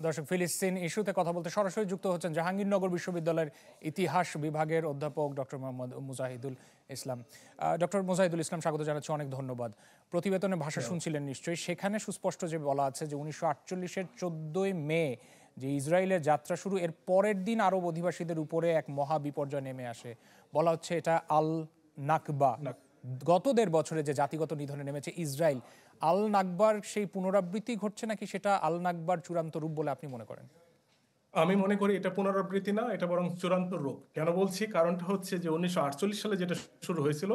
দর্শক, ফিলিস্তিন ইস্যুতে কথা বলতে সরাসরি যুক্ত হচ্ছেন জাহাঙ্গীরনগর বিশ্ববিদ্যালয়ের ইতিহাস বিভাগের অধ্যাপক ডক্টর মোহাম্মদ মুজাহিদুল ইসলাম। ডক্টর মুজাহিদুল ইসলাম, স্বাগত জানাচ্ছি, অনেক ধন্যবাদ। প্রতিবেদনের ভাষা শুনছিলেন নিশ্চয়ই, সেখানে সুস্পষ্ট যে বলা আছে যে 1948-এর 14ই মে যে ইসরায়েলের যাত্রা শুরু, এর পরের দিন আরব অধিবাসীদের উপরে এক মহা বিপর্যয় নেমে আসে। বলা হচ্ছে এটা আল নাকবা। গত 1.5 বছরে যে জাতিগত নিধনে নেমেছে ইসরায়েল, আল নাকবার সেই পুনরাবৃত্তি ঘটছে নাকি সেটা আল নাকবার চূড়ান্ত রূপ বলে আপনি মনে করেন? আমি মনে করি এটা পুনরাবৃত্তি না, এটা বরং চূড়ান্ত রূপ। কেন বলছি? কারণটা হচ্ছে যে 1948 সালে যেটা শুরু হয়েছিল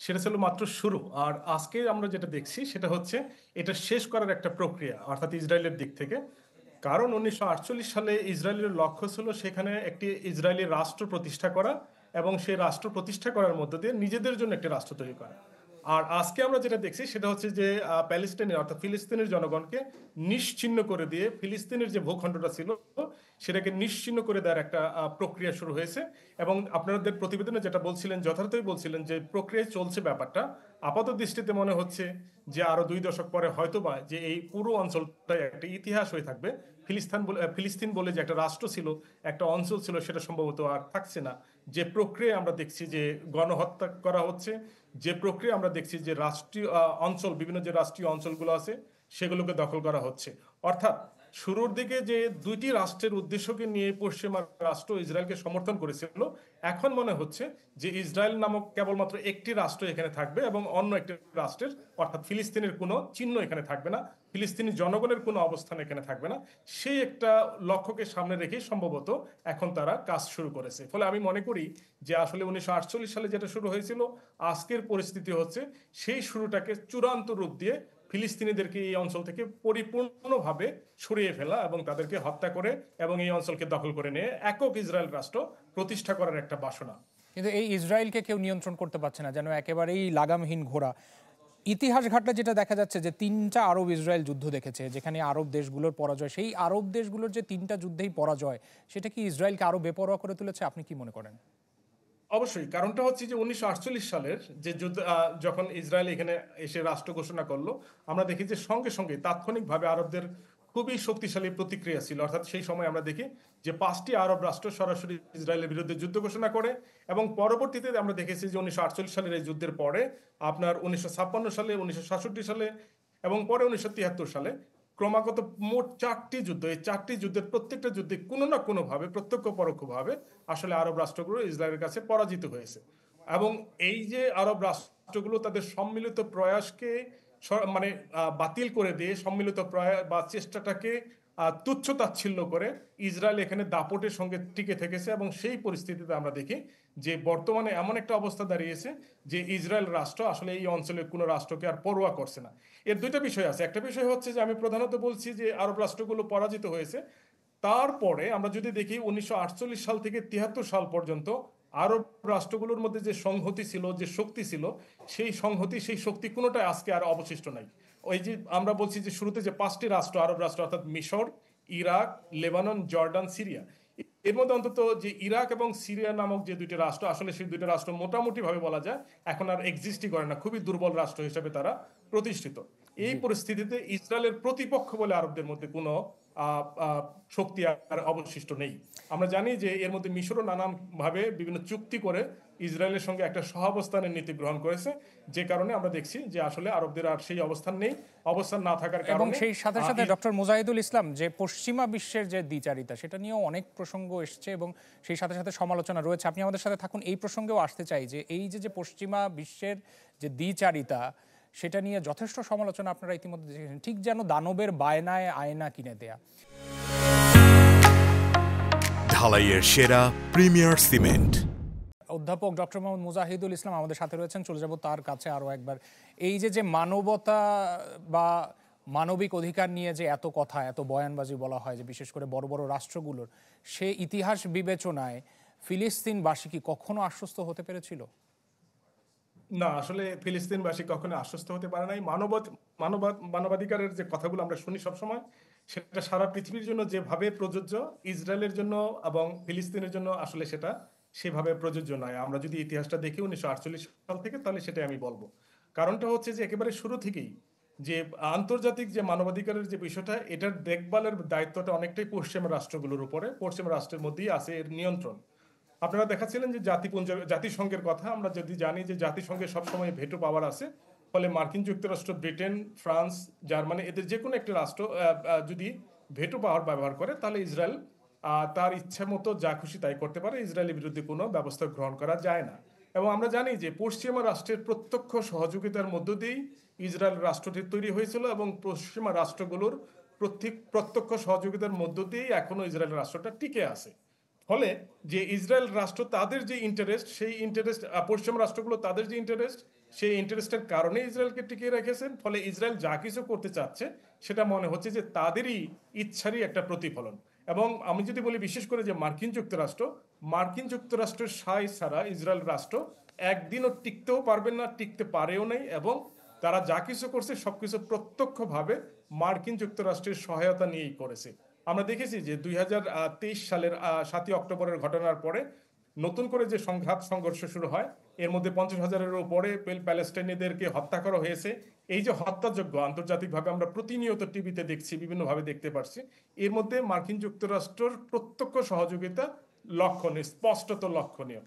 সেটা ছিল মাত্র শুরু, আর আজকে আমরা যেটা দেখছি সেটা হচ্ছে এটা শেষ করার একটা প্রক্রিয়া, অর্থাৎ ইসরায়েলের দিক থেকে। কারণ 1948 সালে ইসরায়েলের লক্ষ্য ছিল সেখানে একটি ইসরায়েলি রাষ্ট্র প্রতিষ্ঠা করা এবং সেই রাষ্ট্র প্রতিষ্ঠা করার মধ্য দিয়ে নিজেদের জন্য একটি রাষ্ট্র তৈরি করা। আর আজকে আমরা যেটা দেখছি সেটা হচ্ছে যে প্যালেস্টাইনের অর্থাৎ ফিলিস্তিনের জনগণকে নিশ্চিহ্ন করে দিয়ে ফিলিস্তিনের যে ভূখণ্ডটা ছিল সেটাকে নিশ্চিহ্ন করে দেওয়ার একটা প্রক্রিয়া শুরু হয়েছে। এবং আপনাদের প্রতিবেদনে যেটা বলছিলেন যথার্থই বলছিলেন যে প্রক্রিয়ায় চলছে ব্যাপারটা। আপাত দৃষ্টিতে মনে হচ্ছে যে আরো 2 দশক পরে হয়তোবা যে এই পুরো অঞ্চলটাই একটা ইতিহাস হয়ে থাকবে। ফিলিস্তিন বলে যে একটা রাষ্ট্র ছিল, একটা অঞ্চল ছিল, সেটা সম্ভবত আর থাকছে না। যে প্রক্রিয়া আমরা দেখছি যে গণহত্যা করা হচ্ছে, যে প্রক্রিয়া আমরা দেখছি যে রাষ্ট্রীয় অঞ্চল, বিভিন্ন যে রাষ্ট্রীয় অঞ্চলগুলো আছে সেগুলোকে দখল করা হচ্ছে। অর্থাৎ শুরুর দিকে যে 2টি রাষ্ট্রের উদ্দেশ্যকে নিয়ে পশ্চিমা রাষ্ট্র ইসরায়েলকে সমর্থন করেছিল, এখন মনে হচ্ছে যে ইসরায়েল নামক কেবলমাত্র একটি রাষ্ট্র এখানে থাকবে এবং অন্য একটি রাষ্ট্রের অর্থাৎ ফিলিস্তিনের কোনো চিহ্ন এখানে থাকবে না, ফিলিস্তিনি জনগণের কোনো অবস্থান এখানে থাকবে না। সেই একটা লক্ষ্যকে সামনে রেখেই সম্ভবত এখন তারা কাজ শুরু করেছে। ফলে আমি মনে করি যে আসলে 1948 সালে যেটা শুরু হয়েছিল, আজকের পরিস্থিতি হচ্ছে সেই শুরুটাকে চূড়ান্ত রূপ দিয়ে ফিলিস্তিনিদেরকে এই অঞ্চল থেকে পরিপূর্ণভাবে সরিয়ে ফেলা এবং তাদেরকে হত্যা করে এবং এই অঞ্চলকে দখল করে নিয়ে একক ইসরায়েল রাষ্ট্র প্রতিষ্ঠা করার একটা বাসনা। কিন্তু এই ইসরায়েলকে কেউ নিয়ন্ত্রণ করতে পারছে না, যেন একেবারেই লাগামহীন ঘোড়া। ইতিহাস ঘাটলে যেটা দেখা যাচ্ছে যে 3টা আরব ইসরায়েল যুদ্ধ দেখেছে, যেখানে আরব দেশগুলোর পরাজয়, সেই আরব দেশগুলোর যে 3টা যুদ্ধেই পরাজয়, সেটা কি ইসরায়েলকে আরো বেপরোয়া করে তুলেছে? আপনি কি মনে করেন? অবশ্যই, কারণটা হচ্ছে যে 1948 সালের যে যুদ্ধ, যখন ইসরায়েল এখানে এসে রাষ্ট্র ঘোষণা করলো, আমরা দেখি যে সঙ্গে সঙ্গে তাৎক্ষণিকভাবে আরবদের খুবই শক্তিশালী প্রতিক্রিয়া ছিল। অর্থাৎ সেই সময় আমরা দেখি যে 5টি আরব রাষ্ট্র সরাসরি ইসরায়েলের বিরুদ্ধে যুদ্ধ ঘোষণা করে এবং পরবর্তীতে আমরা দেখেছি যে 1948 সালের এই যুদ্ধের পরে আপনার 1956 সালে, 1967 সালে এবং পরে 1973 সালে ক্রমাগত মোট 4টি যুদ্ধ, এই 4টি যুদ্ধের প্রত্যেকটা যুদ্ধে কোনো না কোনো ভাবে প্রত্যক্ষ পরোক্ষভাবে আসলে আরব রাষ্ট্রগুলো ইসরায়েলের কাছে পরাজিত হয়েছে। এবং এই যে আরব রাষ্ট্রগুলো তাদের সম্মিলিত প্রয়াসকে মানে বাতিল করে দিয়ে সম্মিলিত প্রয়াস বা চেষ্টাটাকে তুচ্ছ তাচ্ছিল্য করে ইসরায়েল এখানে দাপটের সঙ্গে টিকে থেকেছে। এবং সেই পরিস্থিতিতে আমরা দেখি যে বর্তমানে এমন একটা অবস্থা দাঁড়িয়েছে যে ইসরায়েল রাষ্ট্র আসলে এই অঞ্চলের কোনো রাষ্ট্রকে আর পরোয়া করছে না। এর 2টা বিষয় আছে। একটা বিষয় হচ্ছে যে আমি প্রধানত বলছি যে আরব রাষ্ট্রগুলো পরাজিত হয়েছে। তারপরে আমরা যদি দেখি 1948 সাল থেকে 73 সাল পর্যন্ত আরব রাষ্ট্রগুলোর মধ্যে যে সংহতি ছিল, যে শক্তি ছিল, সেই সংহতি, সেই শক্তি কোনোটাই আজকে আর অবশিষ্ট নাই। ওই যে আমরা বলছি যে শুরুতে যে 5টি রাষ্ট্র, আরব রাষ্ট্র অর্থাৎ মিশর, ইরাক, লেবানন, জর্ডান, সিরিয়া, এর মধ্যে অন্তত যে ইরাক এবং সিরিয়া নামক যে 2টি রাষ্ট্র, আসলে সেই 2টি রাষ্ট্র মোটামুটি ভাবে বলা যায় এখন আর এক্সিস্টই করে না, খুবই দুর্বল রাষ্ট্র হিসেবে তারা প্রতিষ্ঠিত। এই পরিস্থিতিতে ইসরায়েলের প্রতিপক্ষ বলে আরবদের মধ্যে কোনো শক্তি আর অবশিষ্ট নেই। আমরা জানি যে এর মধ্যে মিশরও নানান ভাবে বিভিন্ন চুক্তি করে ইসরায়েলের সঙ্গে একটা সহাবস্থানের নীতি গ্রহণ করেছে, যে কারণে আমরা দেখছি যে আসলে আরবদের আর সেই অবস্থান নেই। অবস্থান না থাকার এবং কারণে সেই সাথে সাথে ডক্টর মুজাহিদুল ইসলাম, যে পশ্চিমা বিশ্বের যে দ্বিচারিতা, সেটা নিয়েও অনেক প্রসঙ্গ এসছে এবং সেই সাথে সাথে সমালোচনা রয়েছে। আপনি আমাদের সাথে থাকুন, এই প্রসঙ্গেও আসতে চাই যে এই যে পশ্চিমা বিশ্বের যে দ্বিচারিতা, সেটা নিয়ে যথেষ্ট সমালোচনা আপনারা ইতিমধ্যে দেখেছেন, ঠিক যেন দানবের বায়নায় আয়না কিনে দেয়া। ঢালাইয়ের সেরা প্রিমিয়ার সিমেন্ট। অধ্যাপক ডক্টর মোহাম্মদ মুজাহিদুল ইসলাম আমাদের সাথে রয়েছেন, চলে যাব তার কাছে আরও একবার। এই যে মানবতা বা মানবিক অধিকার নিয়ে যে এত কথা, এত বয়ানবাজি বলা হয়, যে বিশেষ করে বড় বড় রাষ্ট্রগুলোর, সে ইতিহাস বিবেচনায় ফিলিস্তিনবাসী কি কখনো আশ্বস্ত হতে পেরেছিল? না, আসলে ফিলিস্তিনবাসী কখনো আশ্বস্ত হতে পারে নাই। মানবাধিকারের যে কথাগুলো আমরা শুনি সবসময়, সেটা সারা পৃথিবীর জন্য যেভাবে প্রযোজ্য, ইসরায়েলের জন্য এবং ফিলিস্তিনের জন্য আসলে সেটা সেভাবে প্রযোজ্য নয়। আমরা যদি ইতিহাসটা দেখি 1948 সাল থেকে, তাহলে সেটাই আমি বলবো। কারণটা হচ্ছে যে একেবারে শুরু থেকেই যে আন্তর্জাতিক যে মানবাধিকারের যে বিষয়টা, এটার দেখভালের দায়িত্বটা অনেকটাই পশ্চিমা রাষ্ট্রগুলোর উপরে, পশ্চিমা রাষ্ট্রের মধ্যেই আছে এর নিয়ন্ত্রণ। আপনারা দেখাচ্ছিলেন যে জাতিসংঘের কথা, আমরা যদি জানি যে জাতিসংঘে সবসময় ভেটো পাওয়ার আছে, ফলে মার্কিন যুক্তরাষ্ট্র, ব্রিটেন, ফ্রান্স, জার্মানি, এদের যে কোনো একটি রাষ্ট্র যদি ভেটো পাওয়ার ব্যবহার করে, তাহলে ইসরায়েল তার ইচ্ছা মতো যা খুশি তাই করতে পারে, ইসরায়েলের বিরুদ্ধে কোনো ব্যবস্থা গ্রহণ করা যায় না। এবং আমরা জানি যে পশ্চিমা রাষ্ট্রের প্রত্যক্ষ সহযোগিতার মধ্য দিয়েই ইসরায়েল রাষ্ট্রটি তৈরি হয়েছিল, এবং পশ্চিমা রাষ্ট্রগুলোর প্রত্যক্ষ সহযোগিতার মধ্য দিয়েই এখনো ইসরায়েল রাষ্ট্রটা টিকে আছে। ফলে যে ইসরায়েল রাষ্ট্র তাদের যে ইন্টারেস্ট, সেই ইন্টারেস্ট পশ্চিমা রাষ্ট্রগুলো তাদের যে ইন্টারেস্ট, সেই ইন্টারেস্টের কারণে ইসরায়েলকে টিকিয়ে রেখেছেন। ফলে ইসরায়েল যা কিছু করতে চাচ্ছে সেটা মনে হচ্ছে যে তাদেরই ইচ্ছারই একটা প্রতিফলন। এবং আমি যদি বলি বিশেষ করে যে মার্কিন যুক্তরাষ্ট্রের সায় ছাড়া ইসরায়েল রাষ্ট্র একদিনও টিকতেও পারবেন না, টিকতে পারেও নাই, এবং তারা যা কিছু করছে সবকিছু প্রত্যক্ষভাবে মার্কিন যুক্তরাষ্ট্রের সহায়তা নিয়েই করেছে। আমরা দেখেছি যে 2023 সালের 7ই অক্টোবরের ঘটনার পরে নতুন করে যে সংঘর্ষ শুরু হয়, এর মধ্যে 50,000-এর উপরে প্যালেস্টাইনিদেরকে হত্যা করা হয়েছে। এই যে হত্যাযজ্ঞ আন্তর্জাতিকভাবে আমরা প্রতিনিয়ত টিভিতে দেখছি, বিভিন্নভাবে দেখতে পাচ্ছি, এর মধ্যে মার্কিন যুক্তরাষ্ট্রের প্রত্যক্ষ সহযোগিতা লক্ষণীয়, স্পষ্টত লক্ষণীয়।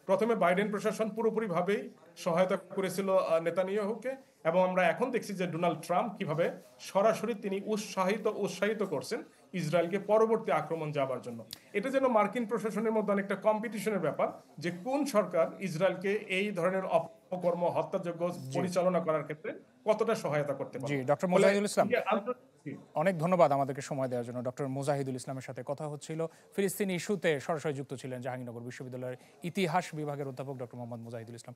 প্রথমে বাইডেন প্রশাসন পুরোপুরিভাবেই সহায়তা করেছিল নেতানিয়াহুকে, এবং আমরা এখন দেখছি যে ডোনাল্ড ট্রাম্প কিভাবে সরাসরি তিনি উৎসাহিত করছেন ইসরায়েলকে পরবর্তী আক্রমণ যাবার জন্য। এটা যেন মার্কিন প্রশাসনের মধ্যে অনেকটা কম্পিটিশনের ব্যাপার, যে কোন সরকার ইসরায়েলকে এই ধরনের অপকর্ম, হত্যাযজ্ঞ পরিচালনা করার ক্ষেত্রে কতটা সহায়তা করতে পারে। জি, ডক্টর মোজাহিদুল ইসলাম, জি। অনেক ধন্যবাদ আমাদেরকে সময় দেওয়ার জন্য। ডক্টর মোজাহিদুল ইসলামের সাথে কথা হচ্ছিল। ফিলিস্তিনি ইস্যুতে সরাসরি যুক্ত ছিলেন জাহাঙ্গীরনগর বিশ্ববিদ্যালয়ের ইতিহাস বিভাগের অধ্যাপক ডক্টর মোহাম্মদ মোজাহিদুল ইসলাম।